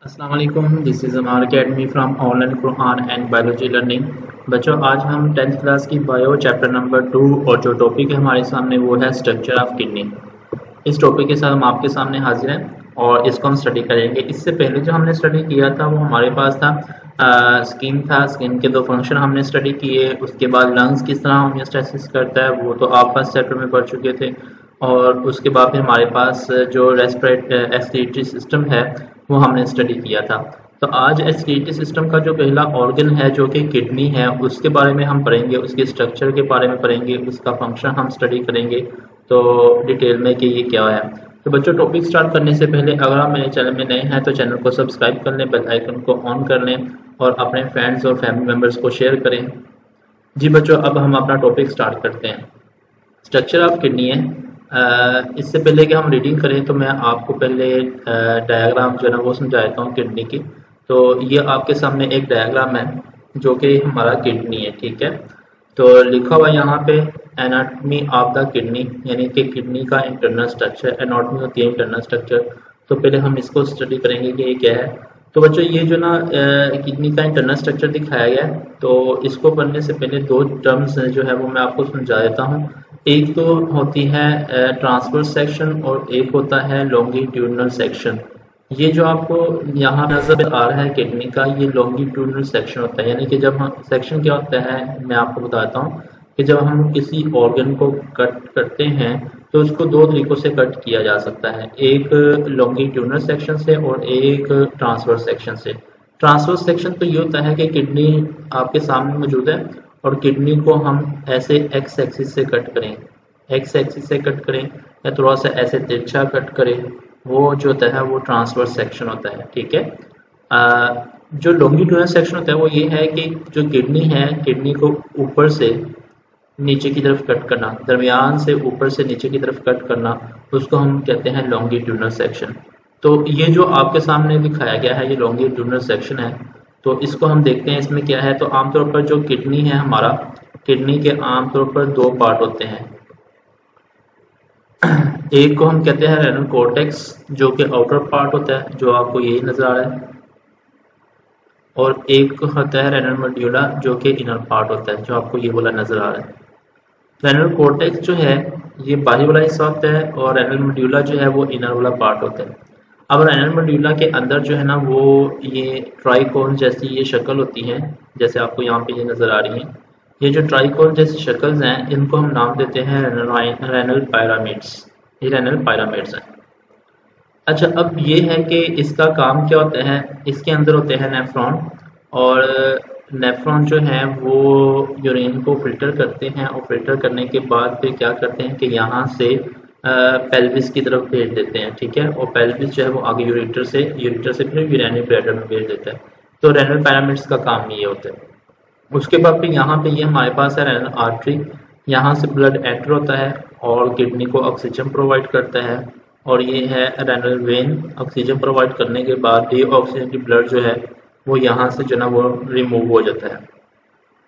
अस्सलाम वालेकुम, this is Amar academy from online Quran and biology learning. बच्चों, आज हम 10th क्लास की बायो चैप्टर नंबर 2 और जो टॉपिक है हमारे सामने वो है स्ट्रक्चर ऑफ किडनी। इस टॉपिक के साथ हम आपके सामने हाजिर हैं और इसको हम स्टडी करेंगे। इससे पहले जो हमने स्टडी किया था वो हमारे पास था स्किन था। स्किन के दो फंक्शन हमने स्टडी किए। उसके बाद लंग्स किस तरह होमियोस्टेसिस करता है वो तो आप फर्स्ट चैप्टर में पढ़ चुके थे। और उसके बाद फिर हमारे पास जो एक्सक्रीटरी सिस्टम है वो हमने स्टडी किया था। तो आज एक्सक्रीटरी सिस्टम का जो पहला ऑर्गन है जो कि किडनी है उसके बारे में हम पढ़ेंगे, उसके स्ट्रक्चर के बारे में पढ़ेंगे, उसका फंक्शन हम स्टडी करेंगे तो डिटेल में कि ये क्या है। तो बच्चों, टॉपिक स्टार्ट करने से पहले अगर आप मेरे चैनल में नए हैं तो चैनल को सब्सक्राइब कर लें, बेल आइकन को ऑन कर लें और अपने फ्रेंड्स और फैमिली मेम्बर्स को शेयर करें। जी बच्चों, अब हम अपना टॉपिक स्टार्ट करते हैं। स्ट्रक्चर ऑफ किडनी है। इससे पहले कि हम रीडिंग करें तो मैं आपको पहले डायग्राम जो है ना वो समझा देता हूँ किडनी की। तो ये आपके सामने एक डायग्राम है जो कि हमारा किडनी है, ठीक है। तो लिखा हुआ यहाँ पे एनाटॉमी ऑफ द किडनी, यानी कि किडनी का इंटरनल स्ट्रक्चर। एनाटॉमी होती है इंटरनल स्ट्रक्चर। तो पहले हम इसको स्टडी करेंगे कि ये क्या है। तो बच्चों, ये जो ना किडनी का इंटरनल स्ट्रक्चर दिखाया गया है, तो इसको पढ़ने से पहले दो टर्म्स जो है वो मैं आपको समझा देता हूँ। एक तो होती है ट्रांसवर्स सेक्शन और एक होता है लॉन्गिट्यूडनल सेक्शन। ये जो आपको यहाँ नजर आ रहा है किडनी का, ये लॉन्गिट्यूडनल सेक्शन होता है। यानी कि जब हम सेक्शन क्या होता है मैं आपको बताता हूँ कि जब हम किसी ऑर्गन को कट करते हैं तो उसको दो तरीकों से कट किया जा सकता है, एक लॉन्गिट्यूडनल सेक्शन से और एक ट्रांसवर्स सेक्शन से। ट्रांसवर्स सेक्शन तो ये होता है कि किडनी आपके सामने मौजूद है और किडनी को हम ऐसे एक्स एक्सिस से कट करें, एक्स एक्सिस से कट करें या थोड़ा सा ऐसे तिरछा कट करें, वो जो होता है वो ट्रांसवर्स सेक्शन होता है, ठीक है। जो लॉन्गिट्यूडनल सेक्शन होता है वो ये है कि जो किडनी है, किडनी को ऊपर से नीचे की तरफ कट करना, दरमियान से ऊपर से नीचे की तरफ कट करना, उसको हम कहते हैं लॉन्गिट्यूडनल सेक्शन। तो ये जो आपके सामने दिखाया गया है ये लॉन्गिट्यूडनल सेक्शन है। तो इसको हम देखते हैं इसमें क्या है। तो आमतौर पर जो किडनी है हमारा, किडनी के आमतौर पर दो पार्ट होते हैं। एक को हम कहते हैं रेनल कॉर्टेक्स जो कि आउटर पार्ट होता है, जो आपको यही नजर आ रहा है, और एक होता है रेनल मेडुला जो कि इनर पार्ट होता है, जो आपको ये वाला नजर आ रहा है। रेनल कॉर्टेक्स जो है ये बाहरी वाला हिस्सा होता है और रेनल मेडुला जो है वो इनर वाला पार्ट होता है। अब रेनल मेडुला के अंदर जो है ना वो ये ट्राइकोन जैसी ये शक्ल होती है, जैसे आपको यहाँ पे ये नजर आ रही है। ये जो ट्राइकोन जैसी शक्ल्स हैं इनको हम नाम देते हैं रेनल पिरामिड्स। ये रेनल पिरामिड्स हैं। अच्छा, अब ये है कि इसका काम क्या होता है। इसके अंदर होते हैं नेफ्रॉन, और नेफ्रॉन जो है वो यूरिन को फिल्टर करते हैं और फिल्टर करने के बाद फिर क्या करते हैं कि यहाँ से पेल्विस की तरफ भेज देते हैं, ठीक है। और पेल्विस जो है वो आगे यूरेटर से फिर यूरेनी ब्लैडर में भेज देता है। तो रेनल पिरामिड्स का काम ये होता है। उसके बाद फिर यहाँ पे ये हमारे पास है रेनल आर्टरी। यहाँ से ब्लड एंटर होता है और किडनी को ऑक्सीजन प्रोवाइड करता है। और ये है रेनल वेन। ऑक्सीजन प्रोवाइड करने के बाद ये ऑक्सीजन की ब्लड जो है वो यहाँ से जो ना वो रिमूव हो जाता है।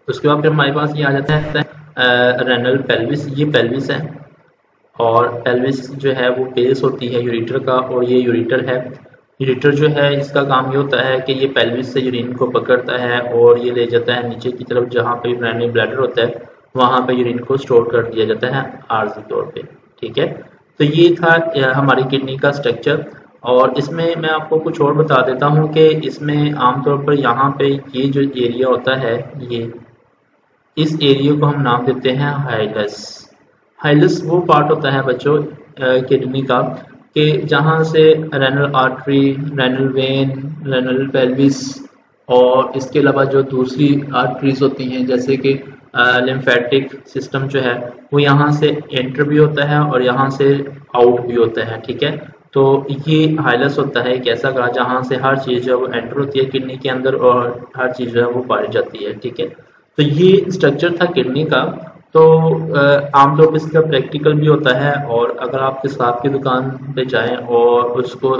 उसके बाद फिर हमारे पास ये आ जाता है रेनल पेल्विस। ये पेल्विस है और पेल्विस जो है वो बेस होती है यूरेटर का, और ये यूरेटर है। यूरेटर जो है इसका काम ये होता है कि ये पेल्विस से यूरिन को पकड़ता है और ये ले जाता है नीचे की तरफ, जहाँ पे यूरिनरी ब्लैडर होता है वहाँ पे यूरिन को स्टोर कर दिया जाता है आर्जी तौर पे, ठीक है। तो ये था हमारी किडनी का स्ट्रक्चर। और इसमें मैं आपको कुछ और बता देता हूँ कि इसमें आमतौर पर यहाँ पे ये जो एरिया होता है, ये इस एरिया को हम नाम देते हैं हाइलस। हाइलस वो पार्ट होता है बच्चों किडनी का कि जहाँ से renal artery, renal vein, renal pelvis और इसके अलावा जो दूसरी आर्टरीज होती हैं जैसे कि लिम्फेटिक सिस्टम जो है वो यहाँ से एंटर भी होता है और यहाँ से आउट भी होता है, ठीक है। तो ये हाइलस होता है एक ऐसा ग्राह जहाँ से हर चीज़ जो है वो एंटर होती है किडनी के अंदर और हर चीज़ जो है वो बाहर जाती है, ठीक है। तो ये स्ट्रक्चर था किडनी का। तो आमतौर पर इसका प्रैक्टिकल भी होता है, और अगर आप किसाब की दुकान पे जाएं और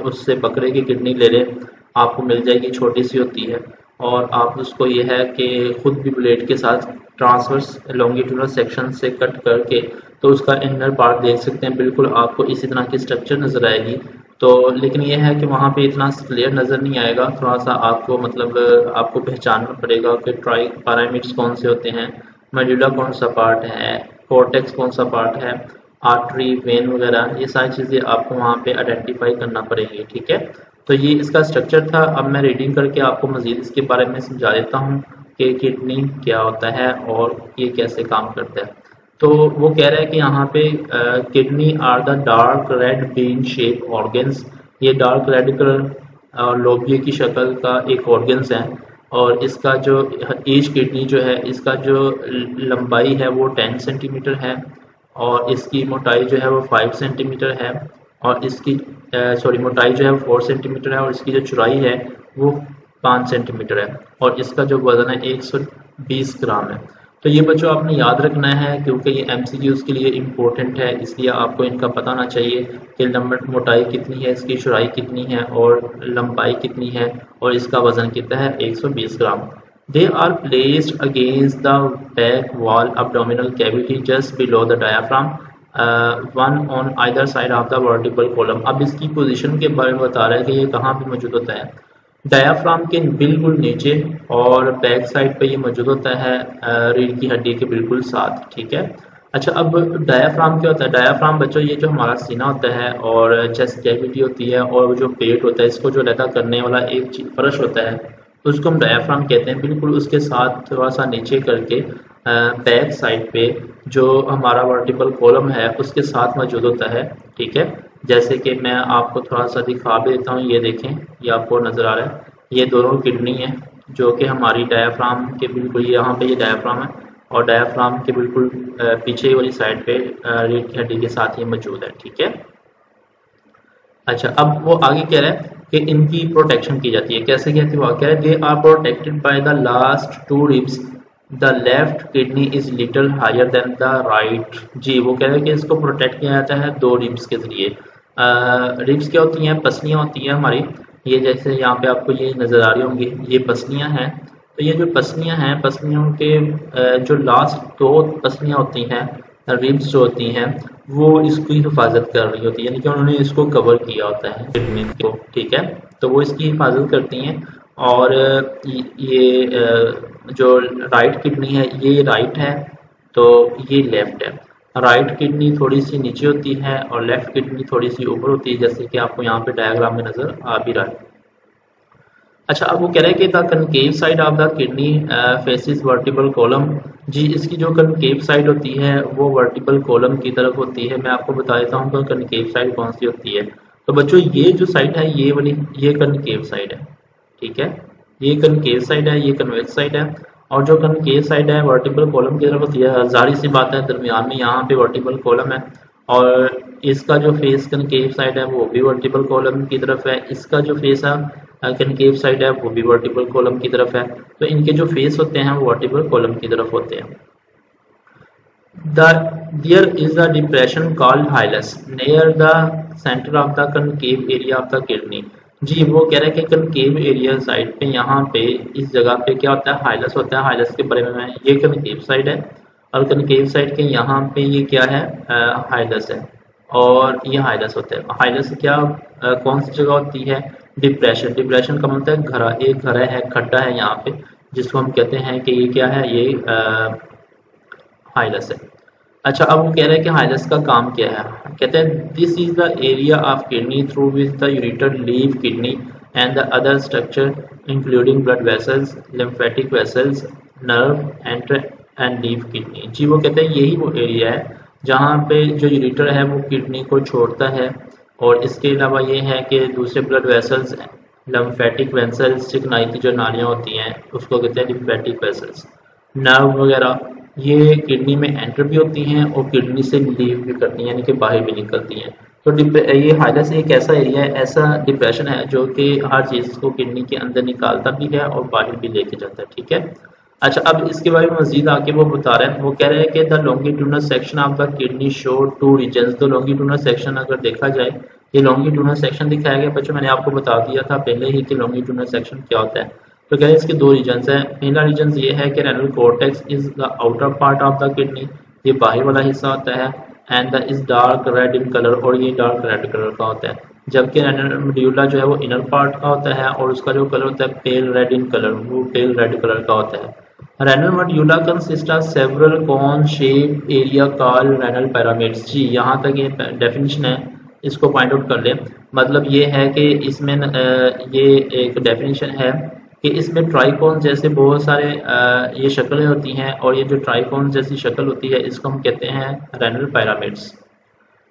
उससे बकरे की किडनी ले लें, आपको मिल जाएगी, छोटी सी होती है। और आप उसको ये है कि खुद भी ब्लेड के साथ ट्रांसवर्स लॉन्गिट्यूडनल सेक्शन से कट करके तो उसका इनर पार्ट देख सकते हैं। बिल्कुल आपको इसी तरह की स्ट्रक्चर नज़र आएगी। तो लेकिन यह है कि वहाँ पे इतना क्लियर नज़र नहीं आएगा, थोड़ा सा आपको मतलब आपको पहचानना पड़ेगा कि ट्राई पैरामिड्स कौन से होते हैं, मेडुला कौन सा पार्ट है, कोर्टेक्स कौन सा पार्ट है, आर्टरी, वेन वगैरह, ये सारी चीज़ें आपको वहाँ पे आइडेंटिफाई करना पड़ेगी। ठीक है, तो ये इसका स्ट्रक्चर था। अब मैं रीडिंग करके आपको मज़ीद इसके बारे में समझा देता हूँ कि किडनी क्या होता है और ये कैसे काम करता है। तो वो कह रहा है कि यहाँ पे kidney are the dark red bean shape organs. ये डार्क रेड कलर लोबिया की शक्ल का एक ऑर्गन्स है और इसका जो ईच किडनी जो है इसका जो लंबाई है वो 10 सेंटीमीटर है और इसकी मोटाई जो है वो 5 सेंटीमीटर है और इसकी मोटाई जो है वो 4 सेंटीमीटर है और इसकी जो चौड़ाई है वो 5 सेंटीमीटर है और इसका जो वजन है 120 ग्राम है। तो ये बच्चों आपने याद रखना है क्योंकि ये MCQs के लिए इम्पोर्टेंट है, इसलिए आपको इनका पता होना चाहिए कि मोटाई कितनी है, इसकी चौड़ाई कितनी है और लंबाई कितनी है और इसका वजन कितना है 120 ग्राम। They are placed against the back wall abdominal cavity just below the diaphragm, one on either side of the vertebral column। अब इसकी पोजीशन के बारे में बता रहा है कि ये कहाँ पे मौजूद होता है, डायाफ्राम के बिल्कुल नीचे और बैक साइड पे ये मौजूद होता है रीढ़ की हड्डी के बिल्कुल साथ। ठीक है, अच्छा अब डायाफ्राम क्या होता है? डायाफ्राम बच्चों ये जो हमारा सीना होता है और चेस्ट कैविटी होती है और जो पेट होता है इसको जो अलग करने वाला एक फर्श होता है उसको हम डायाफ्राम कहते हैं। बिल्कुल उसके साथ थोड़ा सा नीचे करके बैक साइड पे जो हमारा वर्टिकल कॉलम है उसके साथ मौजूद होता है। ठीक है, जैसे कि मैं आपको थोड़ा सा दिखा भी देता हूँ, ये देखें, ये आपको नज़र आ रहा है, ये दोनों किडनी है जो कि हमारी डायाफ्राम के बिल्कुल यहाँ पे ये डायाफ्राम है और डायाफ्राम के बिल्कुल पीछे वाली साइड पे रीढ़ की हड्डी के साथ ये मौजूद है। ठीक है, अच्छा अब वो आगे कह रहा है कि इनकी प्रोटेक्शन की जाती है। कैसे कहती है? वो कह रहा है they are protected by the last 2 ribs, the left kidney is little higher than the right. जी वो कह रहे हैं कि इसको प्रोटेक्ट किया जाता है 2 रिब्स के जरिए। रिब्स क्या होती हैं? पसलियाँ होती हैं हमारी, ये जैसे यहाँ पे आपको ये नज़र आ रही होंगी, ये पसलियाँ हैं। तो ये जो पसलियाँ हैं, पसलियों के जो लास्ट 2 पसलियाँ होती हैं, रिब्स जो होती हैं, वो इसकी हिफाजत कर रही होती है, यानी कि उन्होंने इसको कवर किया होता है किडनी को। ठीक है, तो वो इसकी हिफाजत करती हैं। और ये जो राइट किडनी है ये राइट है तो ये लेफ्ट है। राइट किडनी थोड़ी सी नीचे होती है और लेफ्ट किडनी थोड़ी सी ऊपर होती है, जैसे कि आपको यहाँ पे डायग्राम में नजर आ भी रहा है। अच्छा अब वो कह रहे हैं कि the concave side of the kidney faces vertebral column. जी इसकी जो कनकेव साइड होती है वो वर्टिबल कॉलम की तरफ होती है। मैं आपको बता देता हूँ कि कनकेव साइड कौन सी होती है। तो बच्चों ये जो साइड है ये वाली ये कनकेव साइड है। ठीक है, ये कनकेव साइड है, ये कन्वेक्स साइड है और जो कनकेव साइड है वर्टिबल कॉलम की तरफ होती है। जाहिर सी बात है दरमियान में यहाँ पे वर्टिबल कॉलम है और इसका जो फेस कनकेव साइड है वो भी वर्टिबल कॉलम की तरफ है, इसका जो फेस है कनकेव साइड है वो भी वर्टिबल कॉलम की तरफ है। तो इनके जो फेस होते हैं वो वर्टिबल कॉलम की तरफ होते हैं। There is a depression called hilus near the center of the concave area of the kidney। जी वो कह रहे हैं कि कनकेव एरिया साइड पे यहाँ पे इस जगह पे क्या होता है? हाइलस होता है। हाइलस के बारे में ये कनकेव साइड है और कनकेव साइड के यहाँ पे ये क्या है? हाइलस है और ये हाइलस होता है। हाइलस क्या कौन सी जगह होती है? डिप्रेशन। डिप्रेशन का मतलब है घरा, एक घरा है, खड्डा है यहाँ पे, जिसको हम कहते हैं कि ये क्या है? ये हाइलस है। अच्छा अब वो कह रहे हैं कि हाइलस का काम क्या है? कहते हैं this is the area of kidney through which the ureter leave kidney and the other structure including blood vessels, lymphatic vessels, nerve enter and leave kidney. जी वो कहते हैं यही वो एरिया है जहाँ पे जो यूरेटर है वो किडनी को छोड़ता है और इसके अलावा ये है कि दूसरे ब्लड वेसल्स, लिम्फेटिक वेसल्स, चिकनाई जो नालियाँ होती हैं उसको कहते हैं लिम्फेटिक वेसल्स, नर्व वगैरह, ये किडनी में एंटर भी होती हैं और किडनी से लीव भी करती हैं, यानी कि बाहर भी निकलती हैं। तो ये हाइलस एक ऐसा एरिया है, ऐसा डिप्रेशन है जो कि हर चीज़ को किडनी के अंदर निकालता भी है और बाहर भी लेके जाता है। ठीक है, अच्छा अब इसके बारे में मजीद आके वो बता रहे हैं। वो कह रहे हैं कि the longitudinal section of the kidney show 2 regions. तो लॉन्गिट्यूडनल सेक्शन अगर देखा जाए, ये लॉन्गिट्यूडनल सेक्शन दिखाया गया बच्चों, मैंने आपको बता दिया था पहले ही कि लॉन्गिट्यूडनल सेक्शन क्या होता है। तो क्या है इसके दो रीजन्स हैं। पहला रीजन ये है कि renal cortex is the outer part of the kidney, ये बाहर वाला हिस्सा होता है, and the is dark red in colour, और ये डार्क रेड कलर का होता है। जबकि रेनल मेडुला जो है वो इनर पार्ट का होता है और उसका जो कलर होता है पेल रेड इन कलर, वो पेल रेड कलर का होता है। Renal medulla consist of several cone shape area called renal pyramids. जी यहाँ तक ये डेफिनेशन है, इसको पॉइंट आउट कर ले। मतलब ये है कि इसमें ये एक डेफिनेशन है कि इसमें ट्राइकॉन जैसे बहुत सारे ये शक्लें होती हैं, और ये जो ट्राइकॉन जैसी शक्ल होती है इसको हम कहते हैं renal pyramids.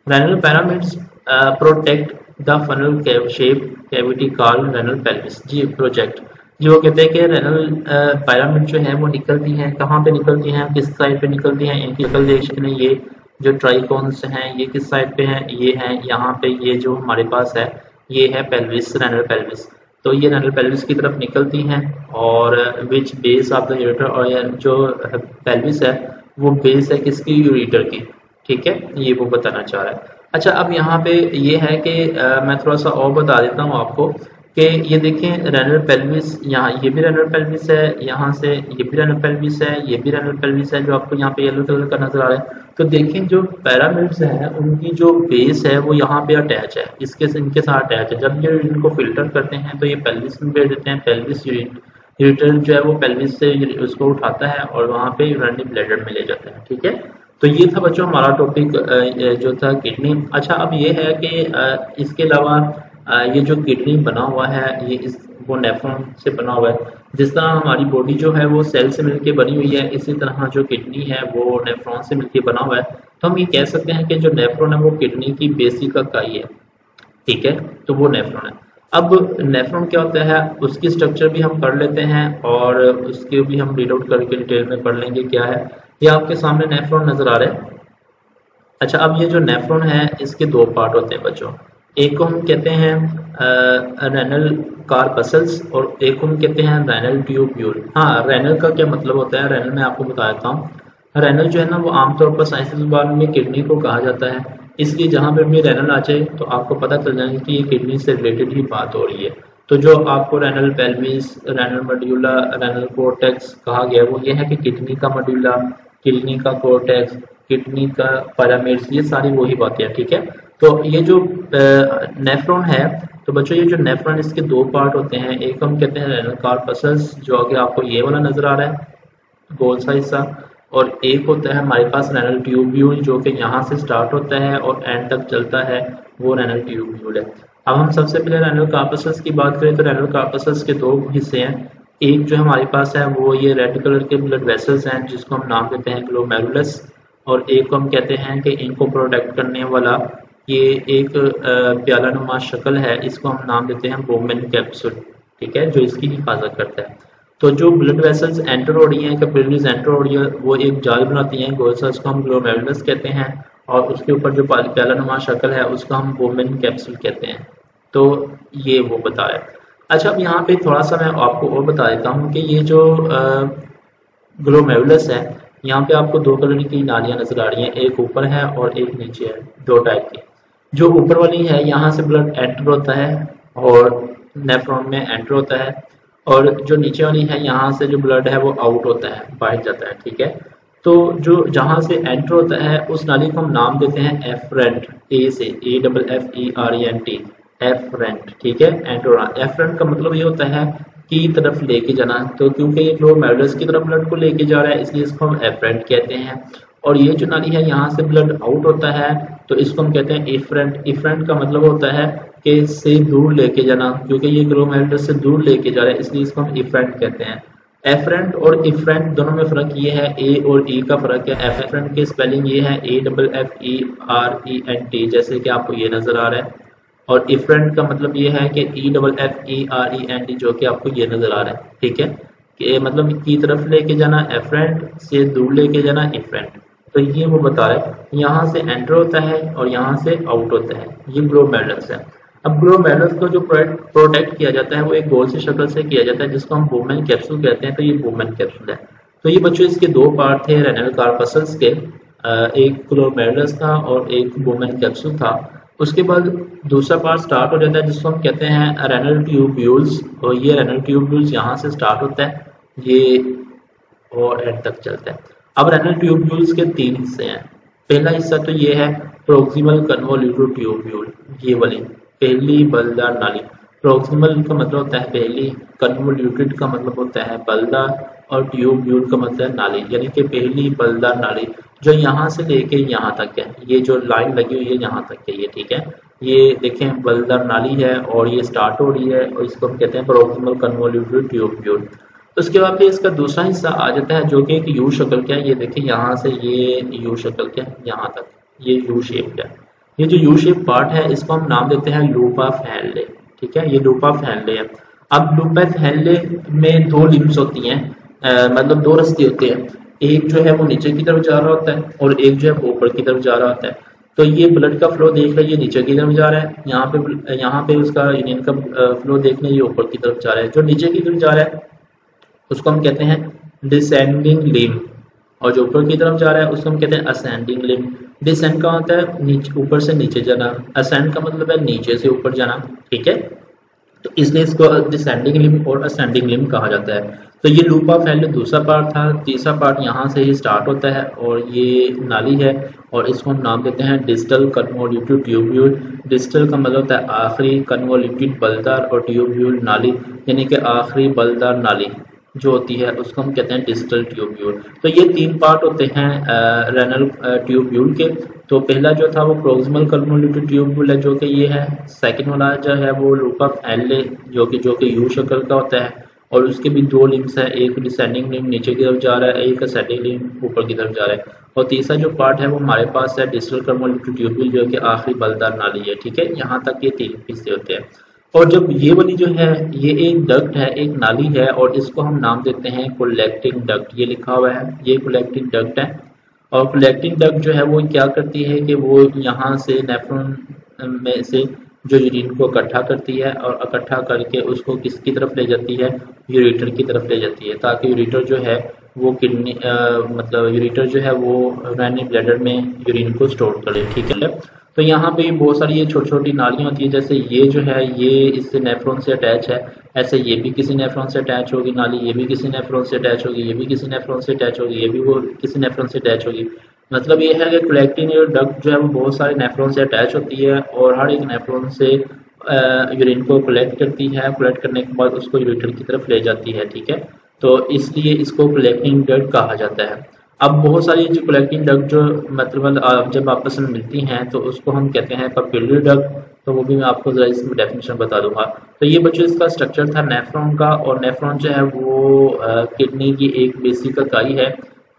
Renal pyramids protect the funnel shape cavity called renal pelvis. जी प्रोजेक्ट, जी वो कहते हैं कि रेनल पिरामिड जो है वो निकलती हैं, कहाँ पे निकलती हैं, किस साइड पे निकलती हैं, इनकी शक्ल देख सकते हैं। ये जो ट्राइकॉन्स हैं ये किस साइड पे हैं, ये हैं यहाँ पे, ये जो हमारे पास है ये है पेल्विस, रेनल पेल्विस। तो ये रेनल पेल्विस की तरफ निकलती हैं, और विच बेस ऑफ द यूरेटर, और जो पेल्विस है वो बेस है किसकी, यूरेटर की। ठीक है, ये वो बताना चाह रहा है। अच्छा अब यहाँ पे ये है कि मैं थोड़ा सा और बता देता हूँ आपको कि ये देखें रेनल पेल्विस, यहाँ ये भी रेनल पेल्विस है, यहाँ से ये भी रेनल पेल्विस है, ये भी रेनल पेल्विस है जो आपको यहाँ पे येलो कलर का नजर आ रहा है। तो देखें जो पिरामिड्स हैं उनकी जो बेस है वो यहाँ पे अटैच है, इनके साथ अटैच है। जब ये इनको फिल्टर करते हैं तो ये पेल्विस में भेज देते हैं, पेल्विस यूरेटर जो है वो पेल्विस से उसको उठाता है और वहाँ पे यूरिनरी ब्लैडर में ले जाता है। ठीक है, तो ये था बच्चों हमारा टॉपिक जो था किडनी। अच्छा अब ये है कि इसके अलावा ये जो किडनी बना हुआ है ये वो नेफ्रॉन से बना हुआ है। जिस तरह हमारी बॉडी जो है वो सेल से मिलकर बनी हुई है, इसी तरह जो किडनी है वो नेफ्रॉन से मिलकर बना हुआ है। तो हम ये कह सकते हैं कि जो नेफ्रॉन है वो किडनी की बेसिक इकाई है। ठीक है, तो वो नेफ्रॉन है। अब नेफ्रॉन क्या होता है उसकी स्ट्रक्चर भी हम पढ़ लेते हैं, और उसके भी हम रीड आउट करके डिटेल में पढ़ लेंगे क्या है। ये आपके सामने नेफ्रॉन नजर आ रहा है। अच्छा अब ये जो नेफ्रॉन है इसके दो पार्ट होते हैं बच्चों, एक को हम कहते हैं रेनल कार्पसल्स और एक को हम कहते हैं रेनल ट्यूब्यूल। हाँ, रेनल का क्या मतलब होता है, रेनल मैं आपको बता देता हूँ। रेनल जो है ना वो आमतौर पर साइंसी जुबान में किडनी को कहा जाता है, इसलिए जहाँ पे भी रेनल आ जाए तो आपको पता चल जाएगा कि ये किडनी से रिलेटेड ही बात हो रही है। तो जो आपको renal pelvis, renal medulla, renal cortex कहा गया वो ये है कि किडनी का मेडुला, किडनी का कॉर्टेक्स, किडनी का पिरामिड्स, ये सारी वही बातें हैं। ठीक है, तो ये जो नेफ्रॉन है, तो बच्चों ये जो नेफ्रॉन इसके दो पार्ट होते हैं, एक हम कहते हैं रेनल कार्पसल्स जो आगे आपको ये वाला नजर आ रहा है गोल सा हिस्सा, और एक होता है हमारे पास रेनल ट्यूब्यूल जो कि यहाँ से स्टार्ट होता है और एंड तक चलता है, वो रेनल ट्यूब्यूल है। अब हम सबसे पहले रेनल कार्पसल्स की बात करें तो रेनल कार्पसल्स के दो हिस्से हैं। एक जो हमारे पास है वो ये रेड कलर के ब्लड वेसल्स हैं जिसको हम नाम देते हैं ग्लोमेरुलस, और एक को हम कहते हैं कि इनको प्रोटेक्ट करने वाला ये एक प्याला नुमा शक्ल है, इसको हम नाम देते हैं बोमेन कैप्सूल। ठीक है, जो इसकी हिफाजत करता है। तो जो ब्लड वेसल्स एंटर हो रही हैं, कैपिलरीज एंटर हो रही है, वो एक जाल बनाती हैं गोल सा, उसको हम ग्लोमेरुलस कहते हैं, और उसके ऊपर जो प्याला नुमा शक्ल है उसको हम बोमेन कैप्सूल कहते हैं। तो ये वो बता रहा है। अच्छा अब यहाँ पे थोड़ा सा मैं आपको और बता देता हूँ कि ये जो ग्लोमेरुलस है, यहाँ पे आपको दो कलर की नालियां नजर आ रही हैं, एक ऊपर है और एक नीचे है, दो टाइप की। जो ऊपर वाली है यहाँ से ब्लड एंटर होता है और नेफ्रॉन में एंटर होता है, और जो नीचे वाली है यहाँ से जो ब्लड है वो आउट होता है, बाहर जाता है। ठीक है, तो जो जहाँ से एंटर होता है उस नाली को हम नाम देते हैं एफरेंट, ए से AFFERENT, एफरेंट। ठीक है, एंटर। एफरेंट का मतलब ये होता है की तरफ लेके जाना, तो क्योंकि ये ग्लोमेरुलस की तरफ ब्लड को लेके जा रहा है इसलिए इसको हम एफरेंट कहते हैं। और ये जो नाली है यहाँ से ब्लड आउट होता है तो इसको हम कहते हैं इफरेंट। इफरेंट का मतलब होता है कि से दूर लेके जाना, क्योंकि ये ग्लोमेरुलस से दूर लेके जा रहा है इसलिए इसको हम इफरेंट कहते हैं। एफरेंट और इफरेंट दोनों में फर्क ये है, ए और ई का फर्क है। एफरेंट की स्पेलिंग ये है AFFERENT, जैसे कि आपको ये नजर आ रहा है, और इफरेंट का मतलब ये है कि EFFERENT जो कि आपको ये नजर आ रहा है। ठीक है, कि मतलब की तरफ लेके जाना एफरेंट, से दूर लेके जाना इफरेंट। तो ये वो बता रहे हैं यहाँ से एंटर होता है और यहाँ से आउट होता है, ये ग्लोमेरुलस है। अब ग्लोमेरुलस को जो प्रोटेक्ट किया जाता है वो एक गोल सी शक्ल से किया जाता है जिसको हम बोमेन कैप्सूल कहते हैं। तो ये बोमेन कैप्सूल है। तो ये बच्चों इसके दो पार्ट थे रेनल कार्पसल्स के, एक ग्लोमेरुलस था और एक बोमेन कैप्सूल था। उसके बाद दूसरा पार्ट स्टार्ट हो जाता है जिसको हम कहते हैं रेनल ट्यूब्यूल्स, और ये रेनल ट्यूब्यूल्स यहाँ से स्टार्ट होता है ये और एंड तक चलता है। अब रेनल ट्यूब्यूल्स के तीन हिस्से हैं। पहला हिस्सा तो ये है प्रोक्सिमल कन्वोल्यूटेड ट्यूब्यूल, ये वाली पहली बलदार नाली। प्रोक्सिमल का मतलब होता है पहली, कन्वोल्यूटेड का मतलब होता है बलदार, और ट्यूब्यूल का मतलब है नाली, यानी कि पहली बलदार नाली जो यहाँ से लेके यहाँ तक है। ये जो लाइन लगी हुई है यहाँ तक है ये, ठीक है। ये देखें बलदार नाली है और ये स्टार्ट हो रही है और इसको हम कहते हैं प्रोक्सिमल कन्वोल्यूटेड ट्यूब्यूल। उसके बाद फिर इसका दूसरा हिस्सा आ जाता है जो कि एक यू शक्ल का है। ये देखिए यहाँ से ये यू शक्ल का है यहाँ तक, ये यू शेप का है। ये जो यू शेप पार्ट है इसको हम नाम देते हैं लूप ऑफ हेनले, ठीक है। ये लूप ऑफ हेनले है। अब लूप ऑफ हेनले में दो लिम्स होती हैं, मतलब दो रास्ते होते हैं। एक जो है वो नीचे की तरफ जा रहा होता है और एक जो है वो ऊपर की तरफ जा रहा होता है। तो ये ब्लड का फ्लो देख लीजिए नीचे की तरफ जा रहा है, यहाँ पे उसका यूरिन का फ्लो देख लीजिए ऊपर की तरफ जा रहा है। जो नीचे की तरफ जा रहा है उसको हम कहते हैं डिसेंडिंग लिम, और जो ऊपर की तरफ जा रहा है उसको हम कहते हैं असेंडिंग लिम। डिसेंड का होता है नीचे ऊपर से नीचे जाना, असेंड का मतलब है नीचे से ऊपर जाना, ठीक है। तो इसलिए इसको डिसेंडिंग लिम और असेंडिंग लिम कहा जाता है। तो ये लूप ऑफ हेनले दूसरा पार्ट था। तीसरा पार्ट यहाँ से ही स्टार्ट होता है और ये नाली है और इसको हम नाम देते हैं डिस्टल कन्वोल्यूटेड ट्यूब्यूल। डिस्टल का मतलब होता है आखिरी, कन्वोल्यूटेड बलदार, और ट्यूब्यूल नाली, यानी कि आखिरी बलदार नाली जो होती है उसको हम कहते हैं डिस्टल ट्यूब्यूल। तो ये तीन पार्ट होते हैं रेनल ट्यूब्यूल के। तो पहला जो था वो प्रोक्सिमल कन्वोल्यूटेड ट्यूब्यूल है जो कि ये है। सेकंड वाला जो है वो लूप ऑफ हेनले जो कि यू शक्ल का होता है और उसके भी दो लिम्स है, एक डिसेंडिंग लिम नीचे की तरफ जा रहा है, एक असेंडिंग लिम ऊपर की तरफ जा रहा है। और तीसरा जो पार्ट है वो हमारे पास है डिस्टल कन्वोल्यूटेड ट्यूब्यूल जो कि आखिरी बलदार नाली है, ठीक है। यहाँ तक ये तीन हिस्से होते हैं। और जब ये वाली जो है ये एक डक्ट है, एक नाली है, और इसको हम नाम देते हैं कलेक्टिंग डक्ट। ये लिखा हुआ है, ये कलेक्टिंग डक्ट है। और कलेक्टिंग डक्ट जो है वो क्या करती है कि वो यहाँ से नेफ्रॉन में से जो यूरिन को इकट्ठा करती है और इकट्ठा करके उसको किसकी तरफ ले जाती है, यूरेटर की तरफ ले जाती है, ताकि यूरेटर जो है वो किडनी मतलब यूरेटर जो है वो यूरिनरी ब्लैडर में यूरिन को स्टोर करे, ठीक है। तो यहाँ पे बहुत सारी ये छोटी छोटी नालियाँ होती है, जैसे ये जो है ये इससे नेफ्रॉन से अटैच है, ऐसे ये भी किसी नेफ्रॉन से अटैच होगी नाली, ये भी किसी नेफ्रॉन से अटैच होगी, ये भी किसी नेफ्रॉन से अटैच होगी, ये भी वो किसी नेफ्रॉन से अटैच होगी। मतलब ये है कि कलेक्टिंग डक्ट जो है वो बहुत सारे नेफ्रॉन से अटैच होती है और हर एक नेफ्रॉन से यूरिन को कलेक्ट करती है। कलेक्ट करने के बाद उसको यूरेटर की तरफ ले जाती है, ठीक है। तो इसलिए इसको कलेक्टिंग डक्ट कहा जाता है। अब बहुत सारी जो कलेक्टिंग डक्ट जो मतलब जब आपस में मिलती हैं तो उसको हम कहते हैं पैपिलरी डक्ट। तो वो भी मैं आपको जरा इसकी डेफिनेशन बता दूंगा। तो ये बच्चों इसका स्ट्रक्चर था नेफ्रॉन का, और नेफ्रॉन जो है वो किडनी की एक बेसिक इकाई है,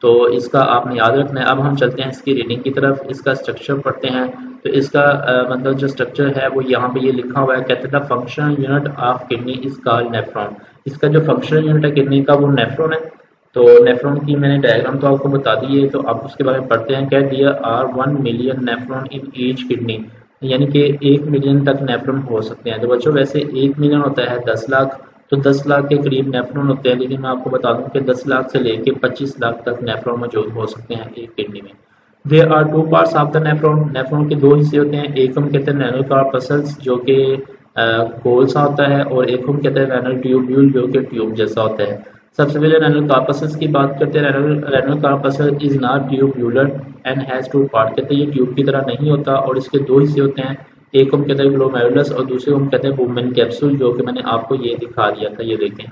तो इसका आपने याद रखना है। अब हम चलते हैं इसकी रीडिंग की तरफ, इसका स्ट्रक्चर पढ़ते हैं। तो इसका मतलब जो स्ट्रक्चर है वो यहाँ पे ये लिखा हुआ है, कहते हैं functional unit of kidney is called nephron. इसका जो फंक्शनल यूनिट है किडनी का वो नेफ्रॉन है। तो नेफ्रॉन की मैंने डायग्राम तो आपको बता दी है, तो आप उसके बारे में पढ़ते हैं। कह दिया are 1 million nephron in each kidney, यानी कि 1 मिलियन तक नेफ्रॉन हो सकते हैं। तो बच्चों वैसे 1 मिलियन होता है 10 लाख, तो 10 लाख के करीब नेफ्रॉन होते हैं, लेकिन मैं आपको बता दूं कि 10 लाख से लेके 25 लाख तक नेफ्रॉन मौजूद हो सकते हैं एक किडनी में। There are 2 parts of the nephron. Nephron के दो हिस्से होते हैं, एक हम कहते हैं रेनल कॉर्पस्कल्स जो कि गोल सा होता है, और एक हम कहते हैं रेनल ट्यूब्यूल जो कि ट्यूब जैसा होता है। सबसे पहले रेनल कॉर्पस्कल्स की बात करते हैं। Renal corpuscle is not tubular and has 2 part. कहते हैं ये ट्यूब की तरह नहीं होता और इसके दो हिस्से होते हैं, एक हम कहते हैं ग्लोमेरुलस और दूसरे हम कहते हैं बुमेन कैप्सूल, जो कि मैंने आपको ये दिखा दिया था। ये देखें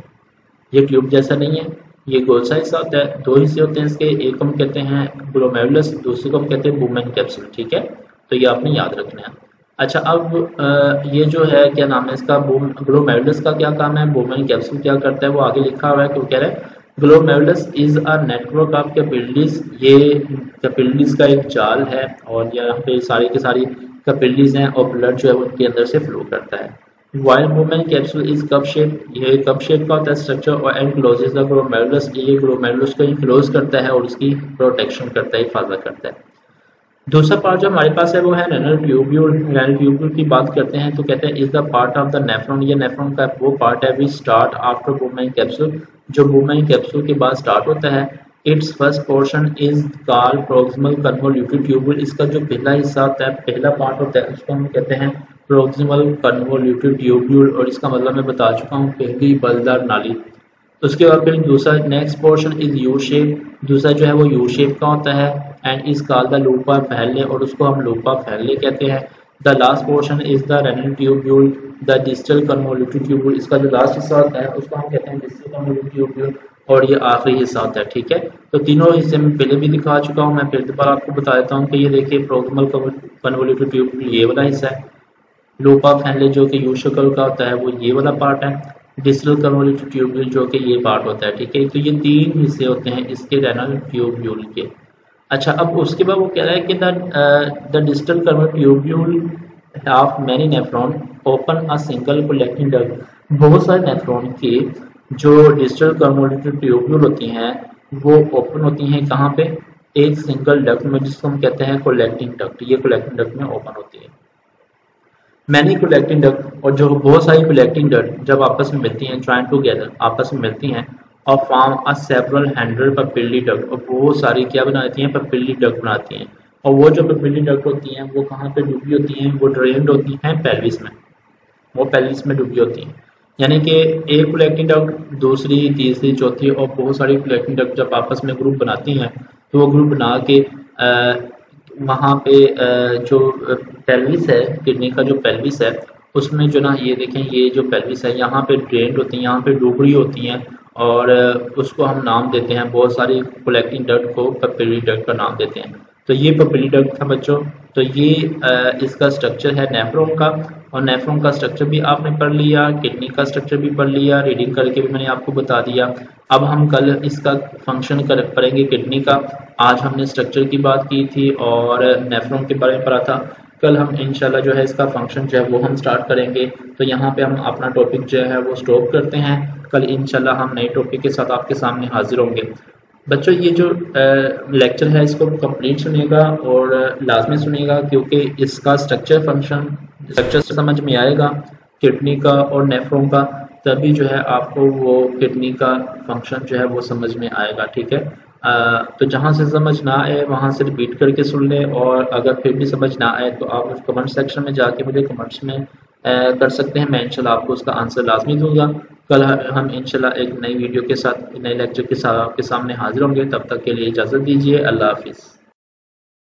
ये ट्यूब जैसा नहीं है, ये गोल सा हिस्सा होता है। दो हिस्से होते हैं इसके, एक हम कहते हैं ग्लोमेरुलस, दूसरे को हम कहते हैं बुमेन कैप्सूल, ठीक है। तो ये आपने याद रखना है। अच्छा अब ये जो है क्या नाम है इसका, ग्लोमेरुलस का क्या काम है, बुमेन कैप्सूल क्या करता है, वो आगे लिखा हुआ है। क्यों कह रहा है glomerulus is a network of capillaries. ये कैपिलरीज का एक जाल है और यहाँ पे सारी की सारी कैपिलरीज हैं और ब्लड जो है उनके अंदर से फ्लो करता है। While women capsule is cup shape, ये कप शेप का होता है स्ट्रक्चर, और एंड क्लोजेस द ग्लोमेरुलस, ये ग्लोमेरुलस को क्लोज करता है और उसकी प्रोटेक्शन करता है, हिफाजत करता है। दूसरा पार्ट जो हमारे पास है वो है रेनल ट्यूब्यूल। रेनल ट्यूब्यूल की बात करते हैं तो कहते हैं is the part of the nephron. ये नेफ्रॉन का वो पार्ट है which start after women capsule, जो बुमेन कैप्सूल के बाद स्टार्ट होता है। It's first portion is called proximal convoluted tubule. इसका जो पहला हिस्सा होता है, पहला पार्ट होता है, उसको हम कहते हैं प्रोक्सिमल कन्वोल्यूटेड ट्यूब्यूल, और इसका मतलब मैं बता चुका हूँ, पहली बलदार नाली। उसके बाद फिर दूसरा next portion is U shape, दूसरा जो है वो यू शेप का होता है, एंड इज कॉल्ड द लूपा फैले, और उसको हम लूपा फैले कहते हैं। The last portion is the renal tubule, the distal convoluted tubule. इसका जो लास्ट हिस्सा होता है उसको हम कहते हैं डिस्टल कन्वोल्यूटेड ट्यूब्यूल, और ये आखिरी हिस्सा होता है। ठीक है, तो तीनों हिस्से में पहले भी दिखा चुका हूँ, मैं फिर दोबारा आपको बता देता हूँ कि ये देखिए प्रोक्सिमल कन्वोल्यूटेड ट्यूब्यूल ये वाला हिस्सा है, लूपा फैले जो कि यू शक्ल का होता है वो ये वाला पार्ट है, डिस्टल कन्वोल्यूटेड ट्यूब्यूल जो कि ये पार्ट होता है। ठीक है, तो ये तीन हिस्से होते हैं इसके रेनल ट्यूब्यूल के। अच्छा, अब उसके बाद वो कह रहा है कि the distal convoluted tubule of many nephron open a single collecting duct. बहुत सारे नेफ्रॉन के जो डिस्टल कन्वोल्यूटेड ट्यूब्यूल होती हैं वो ओपन होती हैं कहाँ पे, एक सिंगल डक्ट में, जिसको हम कहते हैं कलेक्टिंग डक्ट। ये कलेक्टिंग डक्ट में ओपन होती है। मैनी कलेक्टिंग डक्ट, और जो बहुत सारी कलेक्टिंग डक्ट जब आपस में मिलती हैं, ज्वाइन टुगेदर आपस में मिलती हैं, और form a several 100 papillary duct, और बहुत सारी क्या बनाती हैं, पेपिलरी डक्ट बनाती हैं। और वो जो पेपिलरी डक्ट होती हैं वो कहाँ पे डूबी होती हैं, वो ड्रेन्ड होती हैं पेल्विस में, वो पेल्विस में डूबी होती हैं। यानी कि एक कलेक्टिंग डक्ट, दूसरी, तीसरी, चौथी, और बहुत सारी कलेक्टिंग डक्ट जब आपस में ग्रुप बनाती हैं तो वो ग्रुप बना के वहाँ पे जो पेल्विस है, किडनी का जो पेल्विस है, उसमें जो ना ये देखें, ये जो पेल्विस है यहाँ पे ड्रेन्ड होती हैं, यहाँ पे डूबरी होती हैं, और उसको हम नाम देते हैं, बहुत सारी कलेक्टिंग डक्ट को पेपिलरी डक्ट का नाम देते हैं। तो ये पेपिलरी डक्ट था बच्चों। तो ये इसका स्ट्रक्चर है नेफ्रॉन का, और नेफ्रॉन का स्ट्रक्चर भी आपने पढ़ लिया, किडनी का स्ट्रक्चर भी पढ़ लिया, रीडिंग करके भी मैंने आपको बता दिया। अब हम कल इसका फंक्शन पढ़ेंगे किडनी का। आज हमने स्ट्रक्चर की बात की थी और नेफ्रॉन के बारे में पढ़ा था। कल हम इंशाल्लाह जो है इसका फंक्शन जो है वो हम स्टार्ट करेंगे। तो यहाँ पे हम अपना टॉपिक जो है वो स्टॉप करते हैं। कल इंशाल्लाह हम नए टॉपिक के साथ आपके सामने हाजिर होंगे। बच्चों, ये जो लेक्चर है इसको कंप्लीट सुनिएगा और लाजमी सुनिएगा, क्योंकि इसका स्ट्रक्चर समझ में आएगा किडनी का और नेफ्रॉन का, तभी जो है आपको वो किडनी का फंक्शन जो है वो समझ में आएगा। ठीक है, तो जहाँ से समझ ना आए वहाँ से रिपीट करके सुन लें, और अगर फिर भी समझ ना आए तो आप कमेंट सेक्शन में जाके मुझे कमेंट्स में कर सकते हैं। मैं इंशाल्लाह आपको उसका आंसर लाजमी दूंगा। कल हम इंशाल्लाह एक नई वीडियो के साथ, नए लेक्चर के साथ आपके सामने हाजिर होंगे। तब तक के लिए इजाज़त दीजिए। अल्लाह हाफिज़।